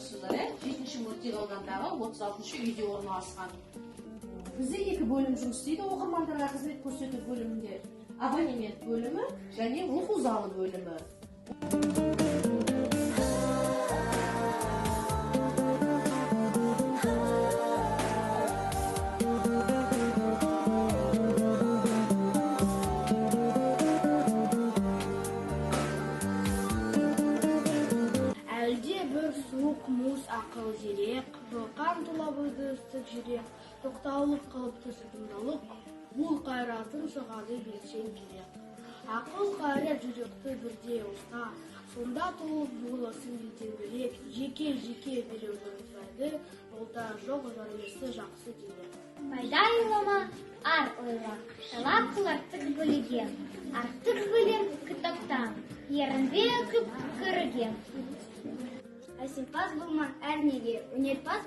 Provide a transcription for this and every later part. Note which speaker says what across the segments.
Speaker 1: отырсыздар, 7-ші мөлтек аудандағы 36-шы үйде орналасқан.
Speaker 2: Бізде 2 бөлім жұмыс істейді, оқырмандарға қызмет көрсету бөлімінде. Абонемент бөлімі және оқу залы бөлімі.
Speaker 3: Әлде бір суық мұз ақыл зерек, жылқан тұлабызды үстік жүрек, тоқтаулық қылыпты сытымдалық, бұл қайратын шығады білсен керек. Ақыл қайрат жүректі бірде ұста, сонда толып боласын білден білек, жеке біреуді ұстайды, олда жоқ жармесі жақсы дейді.
Speaker 4: Пайда ойлама, ар ойла, талап қылартық бөліге, артық бөлім кітаптан, ерінбе өкіп кіріге.
Speaker 5: Әсемпаз болма әрнеге, өнерпаз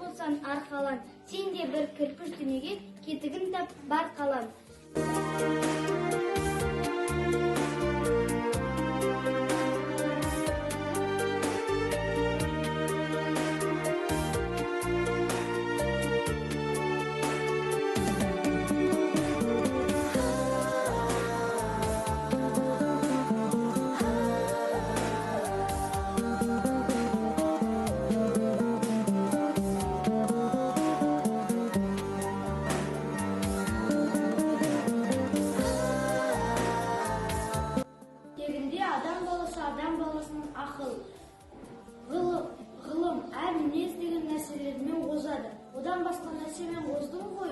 Speaker 5: болсан арқалан, сен де бір кірпіш дүниеге кетігін тап бар қалан.
Speaker 3: Адам баласының ақыл, ғылым, әр мінез деген нәрселермен озады. Одан басқа нәрсемен оздың ғой.